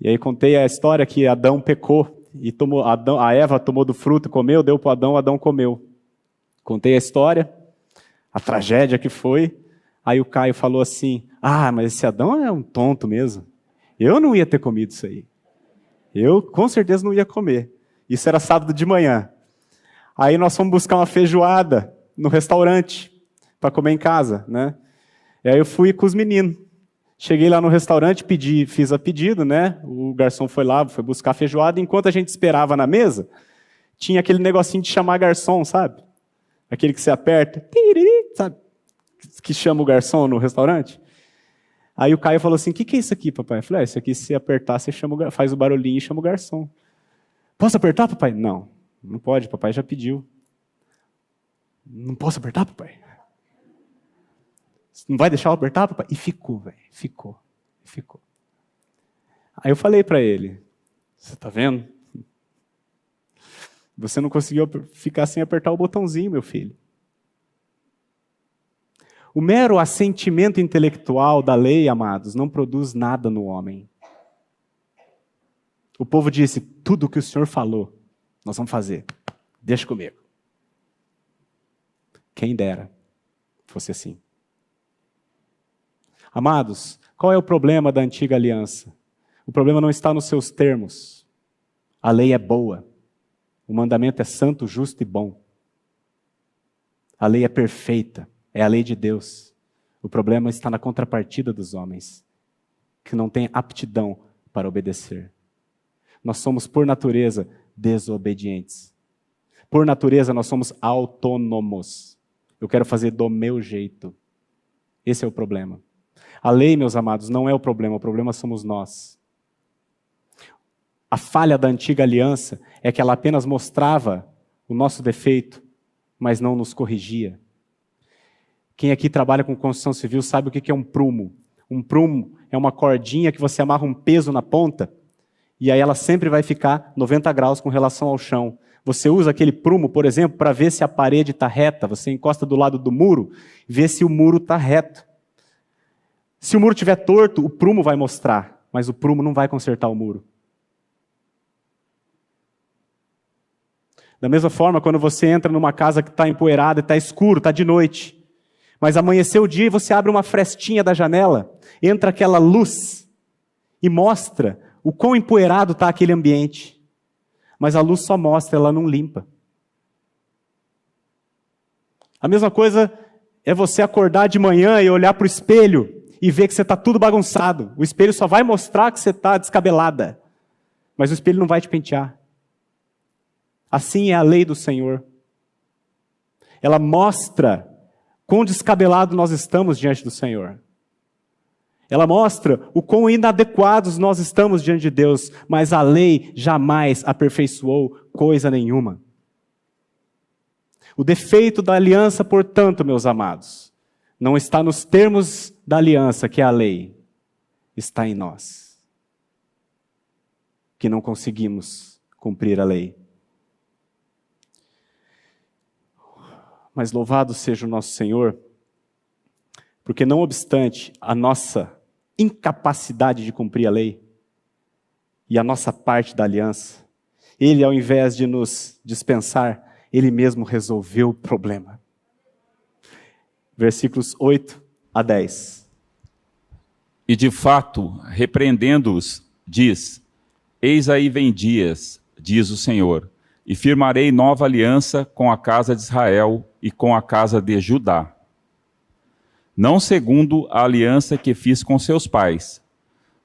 S1: E aí contei a história que Adão pecou. E a Eva tomou do fruto, comeu, deu para Adão comeu. Contei a história, a tragédia que foi. Aí o Caio falou assim, mas esse Adão é um tonto mesmo. Eu não ia ter comido isso aí. Eu com certeza não ia comer. Isso era sábado de manhã. Aí nós fomos buscar uma feijoada no restaurante para comer em casa, né? E aí eu fui com os meninos. Cheguei lá no restaurante, fiz a pedido, né? O garçom foi lá, foi buscar a feijoada. Enquanto a gente esperava na mesa, tinha aquele negocinho de chamar garçom, sabe? Aquele que você aperta, sabe? Que chama o garçom no restaurante. Aí o Caio falou assim, o que é isso aqui, papai? Eu falei, isso aqui se apertar, você faz o barulhinho e chama o garçom. Posso apertar, papai? Não, não pode, papai já pediu. Não posso apertar, papai? Não vai deixar eu apertar, papai? E ficou, velho. Ficou. Aí eu falei para ele, você tá vendo? Você não conseguiu ficar sem apertar o botãozinho, meu filho. O mero assentimento intelectual da lei, amados, não produz nada no homem. O povo disse, tudo o que o Senhor falou, nós vamos fazer. Deixa comigo. Quem dera fosse assim. Amados, qual é o problema da antiga aliança? O problema não está nos seus termos. A lei é boa. O mandamento é santo, justo e bom. A lei é perfeita. É a lei de Deus. O problema está na contrapartida dos homens, que não têm aptidão para obedecer. Nós somos, por natureza, desobedientes. Por natureza, nós somos autônomos. Eu quero fazer do meu jeito. Esse é o problema. A lei, meus amados, não é o problema somos nós. A falha da antiga aliança é que ela apenas mostrava o nosso defeito, mas não nos corrigia. Quem aqui trabalha com construção civil sabe o que é um prumo. Um prumo é uma cordinha que você amarra um peso na ponta, e aí ela sempre vai ficar 90 graus com relação ao chão. Você usa aquele prumo, por exemplo, para ver se a parede está reta. Você encosta do lado do muro, vê se o muro está reto. Se o muro estiver torto, o prumo vai mostrar, mas o prumo não vai consertar o muro. Da mesma forma, quando você entra numa casa que está empoeirada, está escuro, está de noite, mas amanheceu o dia e você abre uma frestinha da janela, entra aquela luz e mostra o quão empoeirado está aquele ambiente. Mas a luz só mostra, ela não limpa. A mesma coisa é você acordar de manhã e olhar para o espelho e ver que você está tudo bagunçado. O espelho só vai mostrar que você está descabelada, mas o espelho não vai te pentear. Assim é a lei do Senhor. ela mostra quão descabelado nós estamos diante do Senhor. Ela mostra o quão inadequados nós estamos diante de Deus, mas a lei jamais aperfeiçoou coisa nenhuma. O defeito da aliança, portanto, meus amados, não está nos termos da aliança, que é a lei, está em nós, que não conseguimos cumprir a lei. Mas louvado seja o nosso Senhor, porque não obstante a nossa incapacidade de cumprir a lei e a nossa parte da aliança, Ele, ao invés de nos dispensar, Ele mesmo resolveu o problema. Versículos 8 a 10.
S2: E de fato, repreendendo-os, diz: Eis aí vem dias, diz o Senhor, e firmarei nova aliança com a casa de Israel e com a casa de Judá. Não segundo a aliança que fiz com seus pais,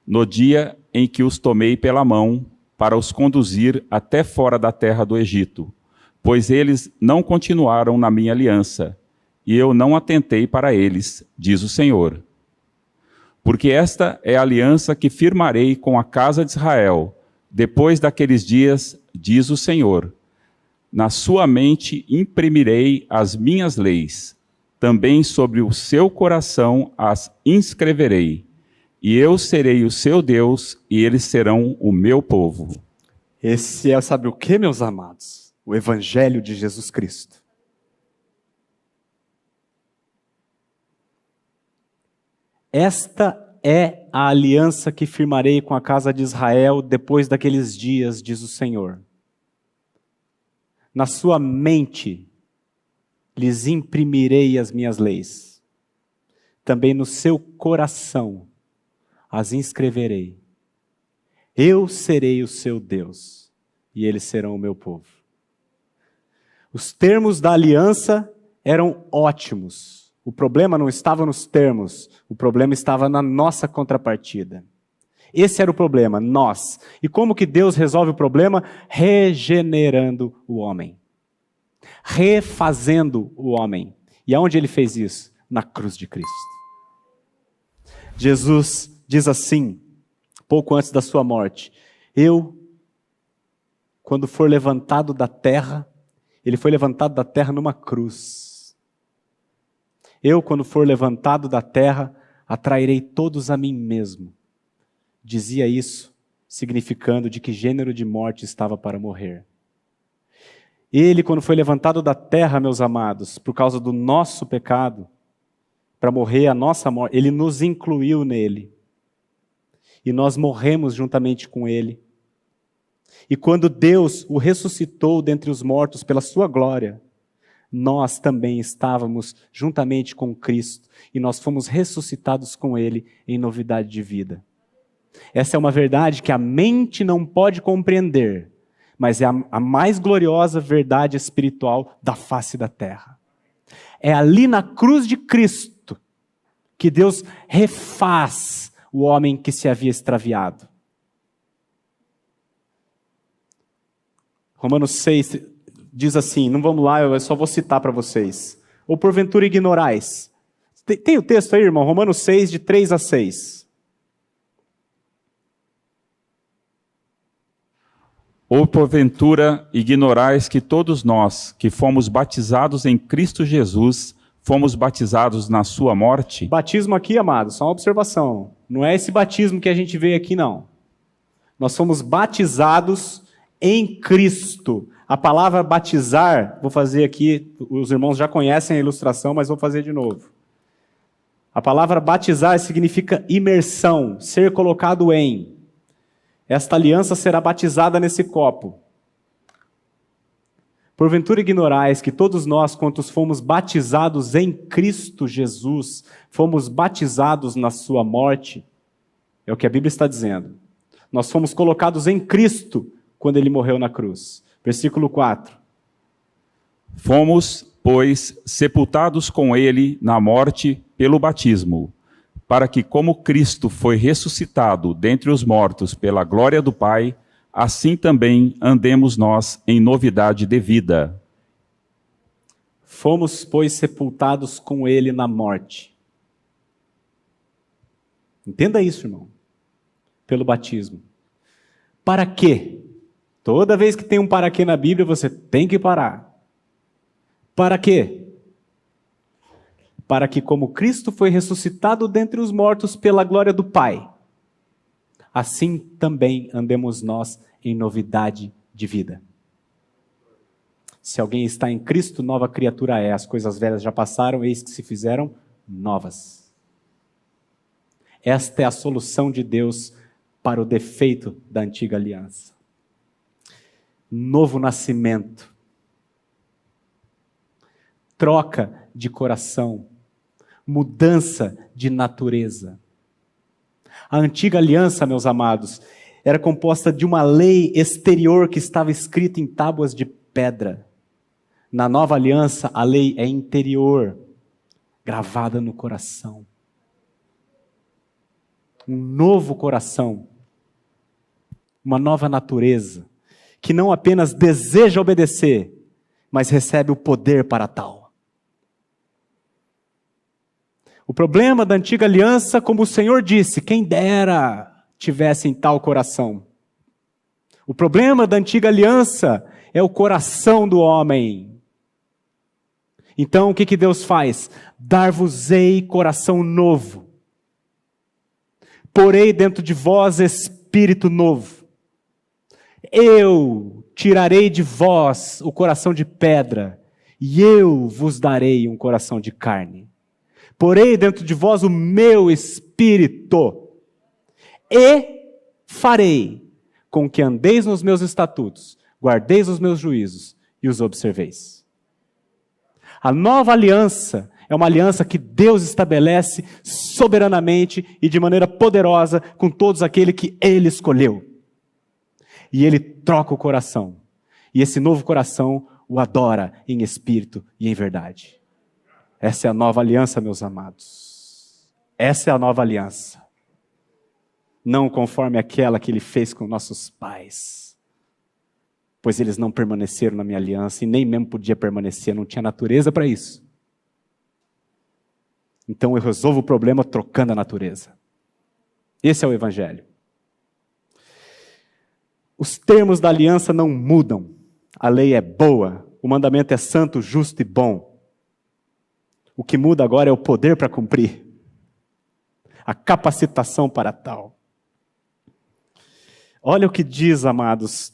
S2: no dia em que os tomei pela mão para os conduzir até fora da terra do Egito, pois eles não continuaram na minha aliança, e eu não atentei para eles, diz o Senhor. Porque esta é a aliança que firmarei com a casa de Israel, depois daqueles dias, diz o Senhor. Na sua mente imprimirei as minhas leis, também sobre o seu coração as inscreverei, e eu serei o seu Deus, e eles serão o meu povo.
S1: Esse é, sabe o que, meus amados? O Evangelho de Jesus Cristo. Esta é a aliança que firmarei com a casa de Israel depois daqueles dias, diz o Senhor. Na sua mente lhes imprimirei as minhas leis. Também no seu coração as inscreverei. Eu serei o seu Deus, e eles serão o meu povo. Os termos da aliança eram ótimos. O problema não estava nos termos, o problema estava na nossa contrapartida. Esse era o problema, nós. E como que Deus resolve o problema? Regenerando o homem. Refazendo o homem. E aonde ele fez isso? Na cruz de Cristo. Jesus diz assim, pouco antes da sua morte: eu, quando for levantado da terra, ele foi levantado da terra numa cruz. Eu, quando for levantado da terra, atrairei todos a mim mesmo. Dizia isso, significando de que gênero de morte estava para morrer. Ele, quando foi levantado da terra, meus amados, por causa do nosso pecado, para morrer a nossa morte, ele nos incluiu nele. E nós morremos juntamente com ele. E quando Deus o ressuscitou dentre os mortos pela sua glória, nós também estávamos juntamente com Cristo, e nós fomos ressuscitados com ele em novidade de vida. Essa é uma verdade que a mente não pode compreender, mas é a mais gloriosa verdade espiritual da face da terra. É ali na cruz de Cristo que Deus refaz o homem que se havia extraviado. Romanos 6 diz assim, não vamos lá, eu só vou citar para vocês. Ou porventura ignorais. Tem o texto aí, irmão? Romanos 6, de 3 a 6.
S2: Ou porventura ignorais que todos nós, que fomos batizados em Cristo Jesus, fomos batizados na sua morte?
S1: Batismo aqui, amados, só uma observação. Não é esse batismo que a gente vê aqui, não. Nós fomos batizados em Cristo. A palavra batizar, vou fazer aqui, os irmãos já conhecem a ilustração, mas vou fazer de novo. A palavra batizar significa imersão, ser colocado em. Esta aliança será batizada nesse copo. Porventura ignorais que todos nós, quantos fomos batizados em Cristo Jesus, fomos batizados na sua morte? É o que a Bíblia está dizendo. Nós fomos colocados em Cristo quando ele morreu na cruz. Versículo 4.
S2: Fomos, pois, sepultados com ele na morte pelo batismo, para que, como Cristo foi ressuscitado dentre os mortos pela glória do Pai, assim também andemos nós em novidade de vida.
S1: Fomos, pois, sepultados com ele na morte. Entenda isso, irmão. Pelo batismo. Para quê? Toda vez que tem um para quê na Bíblia, você tem que parar. Para quê? Para que, como Cristo foi ressuscitado dentre os mortos pela glória do Pai, assim também andemos nós em novidade de vida. Se alguém está em Cristo, nova criatura é. As coisas velhas já passaram, eis que se fizeram novas. Esta é a solução de Deus para o defeito da antiga aliança. Novo nascimento. Troca de coração. Mudança de natureza. A antiga aliança, meus amados, era composta de uma lei exterior que estava escrita em tábuas de pedra. Na nova aliança, a lei é interior, gravada no coração. Um novo coração, uma nova natureza, que não apenas deseja obedecer, mas recebe o poder para tal. O problema da antiga aliança, como o Senhor disse, quem dera tivesse em tal coração. O problema da antiga aliança é o coração do homem. Então, o que Deus faz? Dar-vos-ei coração novo. Porei dentro de vós espírito novo. Eu tirarei de vós o coração de pedra, e eu vos darei um coração de carne. Porei dentro de vós o meu espírito, e farei com que andeis nos meus estatutos, guardeis os meus juízos e os observeis. A nova aliança é uma aliança que Deus estabelece soberanamente e de maneira poderosa com todos aqueles que Ele escolheu. E Ele troca o coração. E esse novo coração o adora em espírito e em verdade. Essa é a nova aliança, meus amados. Essa é a nova aliança. Não conforme aquela que Ele fez com nossos pais. Pois eles não permaneceram na minha aliança e nem mesmo podia permanecer, não tinha natureza para isso. Então eu resolvo o problema trocando a natureza. Esse é o Evangelho. Os termos da aliança não mudam. A lei é boa, o mandamento é santo, justo e bom. O que muda agora é o poder para cumprir. A capacitação para tal. Olha o que diz, amados,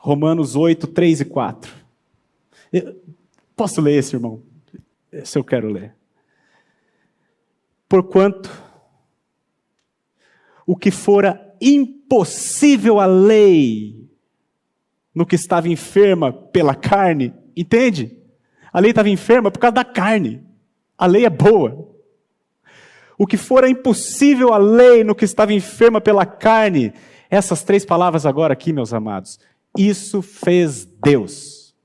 S1: Romanos 8, 3 e 4. Posso ler esse, irmão? Esse eu quero ler. Porquanto o que fora impossível à lei, no que estava enferma pela carne, entende? A lei estava enferma por causa da carne. A lei é boa. O que fora impossível à lei, no que estava enferma pela carne, essas três palavras agora aqui, meus amados, isso fez Deus.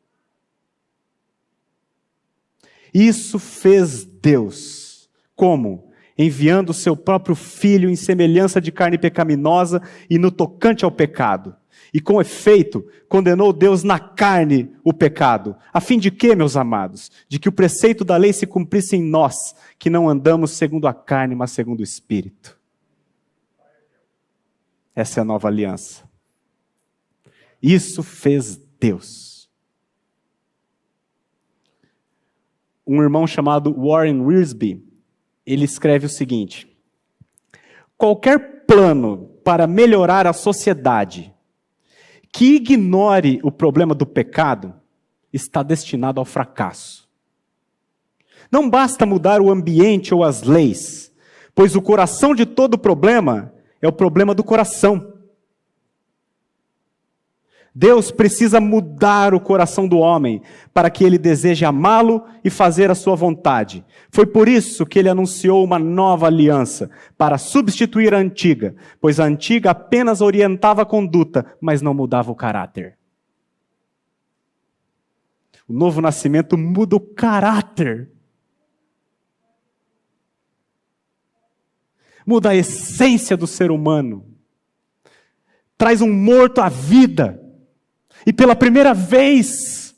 S1: Isso fez Deus. Como? Enviando o seu próprio Filho em semelhança de carne pecaminosa e no tocante ao pecado. E com efeito, condenou Deus na carne o pecado. A fim de quê, meus amados? De que o preceito da lei se cumprisse em nós, que não andamos segundo a carne, mas segundo o Espírito. Essa é a nova aliança. Isso fez Deus. Um irmão chamado Warren Wiersbe, ele escreve o seguinte: qualquer plano para melhorar a sociedade que ignore o problema do pecado está destinado ao fracasso. Não basta mudar o ambiente ou as leis, pois o coração de todo problema é o problema do coração. Deus precisa mudar o coração do homem para que ele deseje amá-lo e fazer a sua vontade. Foi por isso que ele anunciou uma nova aliança, para substituir a antiga, pois a antiga apenas orientava a conduta, mas não mudava o caráter. O novo nascimento muda o caráter. Muda a essência do ser humano. Traz um morto à vida. E pela primeira vez,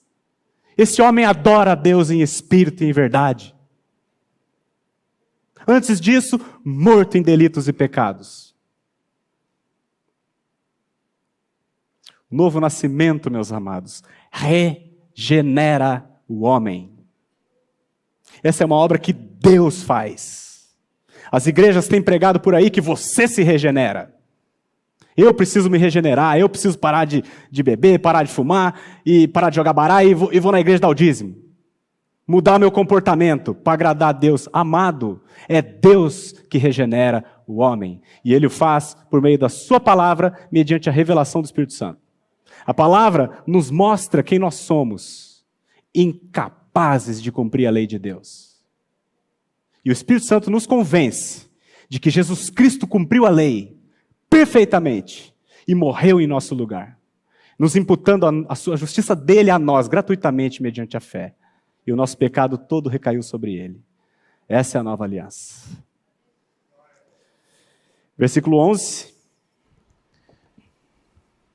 S1: Esse homem adora a Deus em espírito e em verdade. Antes disso, morto em delitos e pecados. O novo nascimento, meus amados, regenera o homem. Essa é uma obra que Deus faz. As igrejas têm pregado por aí que você se regenera. Eu preciso me regenerar, eu preciso parar de beber, parar de fumar, e parar de jogar baralho e vou na igreja dar o dízimo. Mudar meu comportamento para agradar a Deus. Amado, é Deus que regenera o homem. E Ele o faz por meio da sua palavra, mediante a revelação do Espírito Santo. A palavra nos mostra quem nós somos, incapazes de cumprir a lei de Deus. E o Espírito Santo nos convence de que Jesus Cristo cumpriu a lei perfeitamente e morreu em nosso lugar, nos imputando a sua justiça dele a nós, gratuitamente, mediante a fé. E o nosso pecado todo recaiu sobre ele. Essa é a nova aliança. Versículo 11.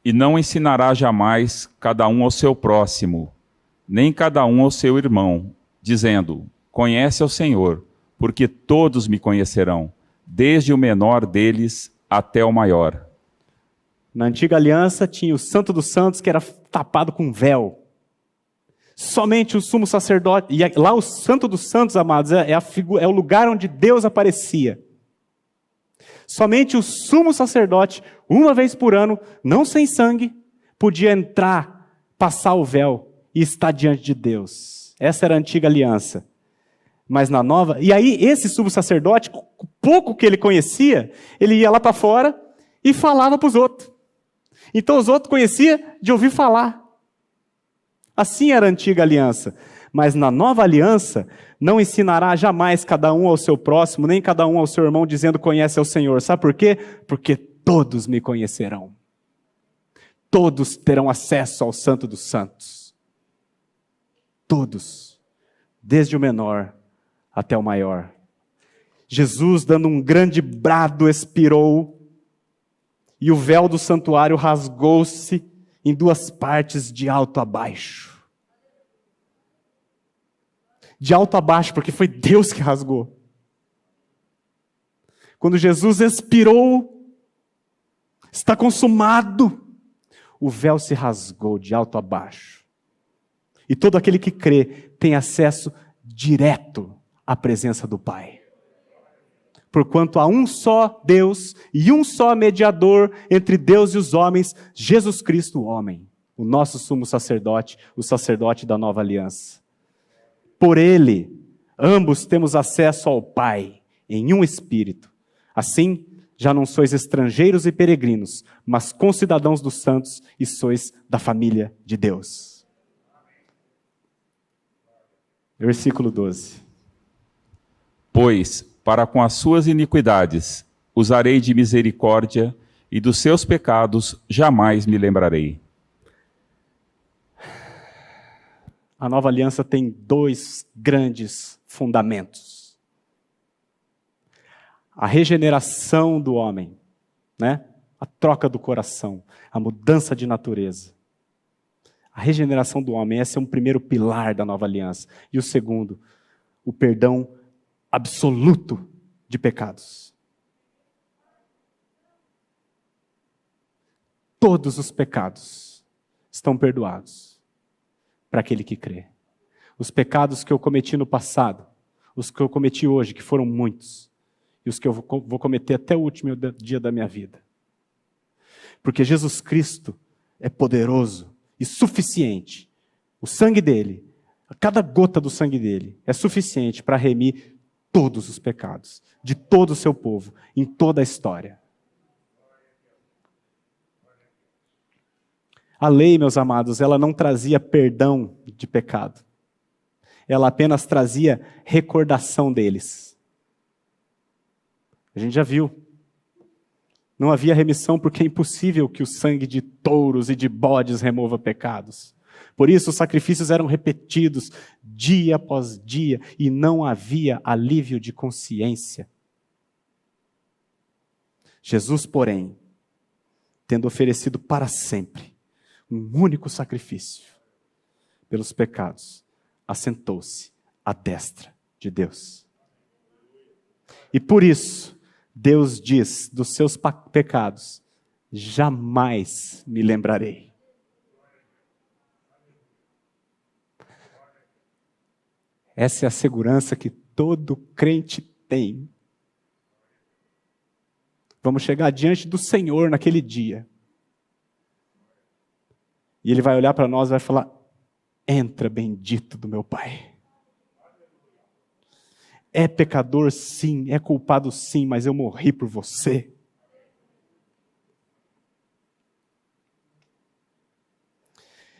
S2: E não ensinará jamais cada um ao seu próximo, nem cada um ao seu irmão, dizendo, conhece ao Senhor, porque todos me conhecerão, desde o menor deles até o maior.
S1: Na antiga aliança tinha o Santo dos Santos, que era tapado com véu. Somente o sumo sacerdote, e lá o Santo dos Santos, amados, é o lugar onde Deus aparecia. Somente o sumo sacerdote, uma vez por ano, não sem sangue, podia entrar, passar o véu e estar diante de Deus. Essa era a antiga aliança. Mas na nova, e aí esse sumo sacerdote, o pouco que ele conhecia, ele ia lá para fora e falava para os outros. Então os outros conheciam de ouvir falar. Assim era a antiga aliança. Mas na nova aliança, não ensinará jamais cada um ao seu próximo, nem cada um ao seu irmão, dizendo, conhece ao Senhor. Sabe por quê? Porque todos me conhecerão. Todos terão acesso ao Santo dos Santos. Todos. Desde o menor até o maior. Jesus, dando um grande brado, expirou, e o véu do santuário rasgou-se em duas partes, de alto a baixo. De alto a baixo, porque foi Deus que rasgou. Quando Jesus expirou, está consumado, o véu se rasgou de alto a baixo. E todo aquele que crê tem acesso direto à presença do Pai. Porquanto há um só Deus e um só mediador entre Deus e os homens, Jesus Cristo, o homem, o nosso sumo sacerdote, o sacerdote da nova aliança. Por ele, ambos temos acesso ao Pai, em um Espírito. Assim, já não sois estrangeiros e peregrinos, mas concidadãos dos santos e sois da família de Deus. Versículo 12.
S2: Pois, para com as suas iniquidades, usarei de misericórdia, e dos seus pecados jamais me lembrarei.
S1: A nova aliança tem dois grandes fundamentos. A regeneração do homem, né? A troca do coração, a mudança de natureza. A regeneração do homem, esse é um primeiro pilar da nova aliança. E o segundo, o perdão absoluto de pecados. Todos os pecados estão perdoados para aquele que crê. Os pecados que eu cometi no passado, os que eu cometi hoje, que foram muitos, e os que eu vou cometer até o último dia da minha vida. Porque Jesus Cristo é poderoso e suficiente. O sangue dele, cada gota do sangue dele, é suficiente para remir todos os pecados, de todo o seu povo, em toda a história. A lei, meus amados, ela não trazia perdão de pecado. Ela apenas trazia recordação deles. A gente já viu. Não havia remissão porque é impossível que o sangue de touros e de bodes remova pecados. Por isso os sacrifícios eram repetidos dia após dia e não havia alívio de consciência. Jesus, porém, tendo oferecido para sempre um único sacrifício, pelos pecados, assentou-se à destra de Deus. E por isso, Deus diz dos seus pecados: jamais me lembrarei. Essa é a segurança que todo crente tem. Vamos chegar diante do Senhor naquele dia. E Ele vai olhar para nós e vai falar: entra, bendito do meu Pai. É pecador sim, é culpado sim, mas eu morri por você.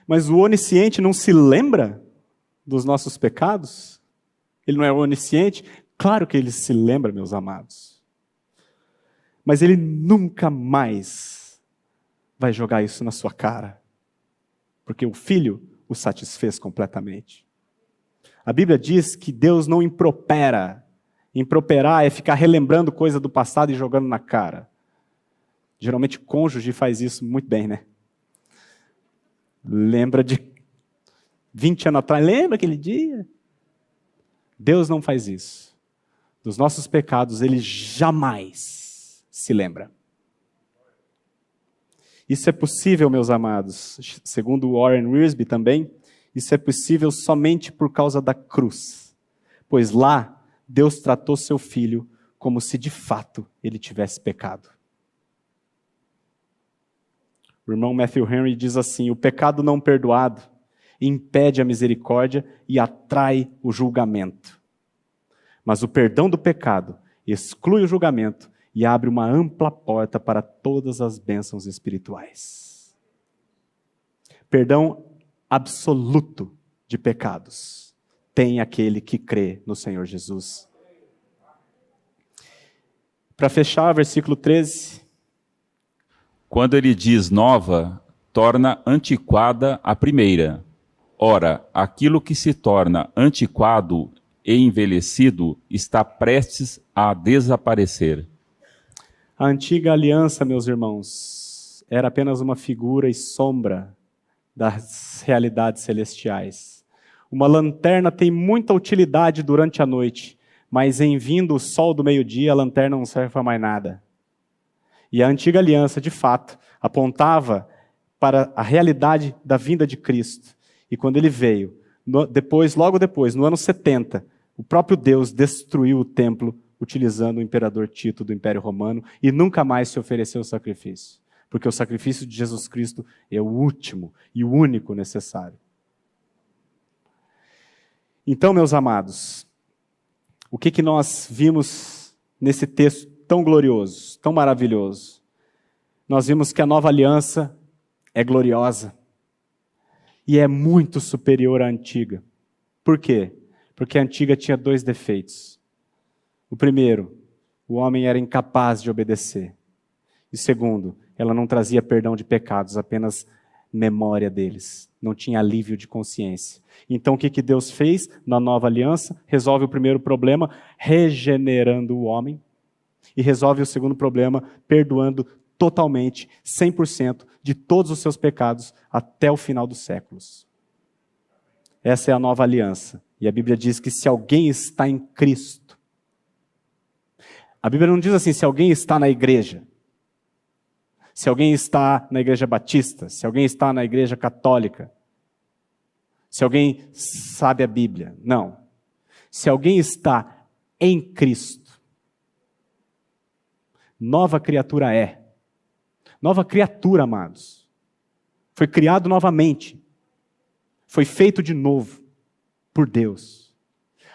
S1: Mas o onisciente não se lembra dos nossos pecados? Ele não é onisciente? Claro que ele se lembra, meus amados. Mas ele nunca mais vai jogar isso na sua cara. Porque o Filho o satisfez completamente. A Bíblia diz que Deus não impropera. Improperar é ficar relembrando coisa do passado e jogando na cara. Geralmente o cônjuge faz isso muito bem, né? Lembra de 20 anos atrás, lembra aquele dia? Deus não faz isso. Dos nossos pecados, Ele jamais se lembra. Isso é possível, meus amados, segundo Warren Wiersbe também, isso é possível somente por causa da cruz. Pois lá, Deus tratou seu Filho como se de fato ele tivesse pecado. O irmão Matthew Henry diz assim: o pecado não perdoado impede a misericórdia e atrai o julgamento. Mas o perdão do pecado exclui o julgamento e abre uma ampla porta para todas as bênçãos espirituais. Perdão absoluto de pecados tem aquele que crê no Senhor Jesus. Para fechar, versículo 13.
S2: Quando ele diz nova, torna antiquada a primeira. Ora, aquilo que se torna antiquado e envelhecido está prestes a desaparecer.
S1: A antiga aliança, meus irmãos, era apenas uma figura e sombra das realidades celestiais. Uma lanterna tem muita utilidade durante a noite, mas em vindo o sol do meio-dia, a lanterna não serve para mais nada. E a antiga aliança, de fato, apontava para a realidade da vinda de Cristo. E quando ele veio, logo depois, no ano 70, o próprio Deus destruiu o templo utilizando o imperador Tito do Império Romano e nunca mais se ofereceu sacrifício. Porque o sacrifício de Jesus Cristo é o último e o único necessário. Então, meus amados, o que nós vimos nesse texto tão glorioso, tão maravilhoso? Nós vimos que a nova aliança é gloriosa e é muito superior à antiga. Por quê? Porque a antiga tinha 2 defeitos. O primeiro, o homem era incapaz de obedecer. E segundo, ela não trazia perdão de pecados, apenas memória deles. Não tinha alívio de consciência. Então o que Deus fez na nova aliança? Resolve o primeiro problema, regenerando o homem. E resolve o segundo problema, perdoando totalmente, 100% de todos os seus pecados até o final dos séculos. Essa é a nova aliança. E a Bíblia diz que se alguém está em Cristo, a Bíblia não diz assim, se alguém está na igreja, se alguém está na igreja batista, se alguém está na igreja católica, se alguém sabe a Bíblia. Não. Se alguém está em Cristo, nova criatura é. Nova criatura, amados. Foi criado novamente. Foi feito de novo por Deus.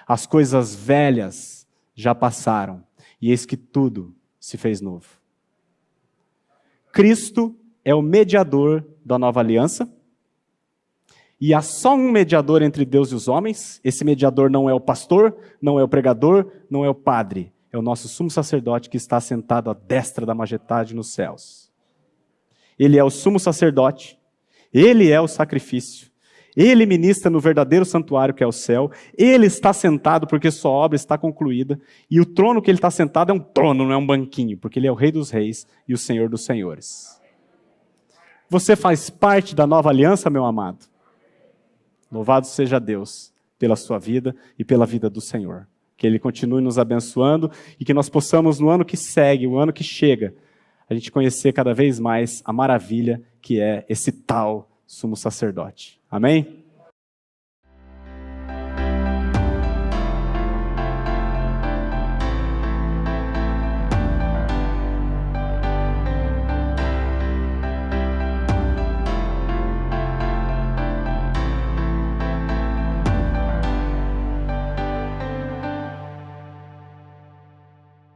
S1: As coisas velhas já passaram. E eis que tudo se fez novo. Cristo é o mediador da nova aliança. E há só um mediador entre Deus e os homens. Esse mediador não é o pastor, não é o pregador, não é o padre. É o nosso sumo sacerdote que está sentado à destra da majestade nos céus. Ele é o sumo sacerdote. Ele é o sacrifício. Ele ministra no verdadeiro santuário que é o céu. Ele está sentado porque sua obra está concluída. E o trono que ele está sentado é um trono, não é um banquinho, porque ele é o Rei dos Reis e o Senhor dos Senhores. Você faz parte da nova aliança, meu amado? Louvado seja Deus pela sua vida e pela vida do Senhor. Que Ele continue nos abençoando e que nós possamos, no ano que segue, o ano que chega, a gente conhecer cada vez mais a maravilha que é esse tal sumo sacerdote. Amém?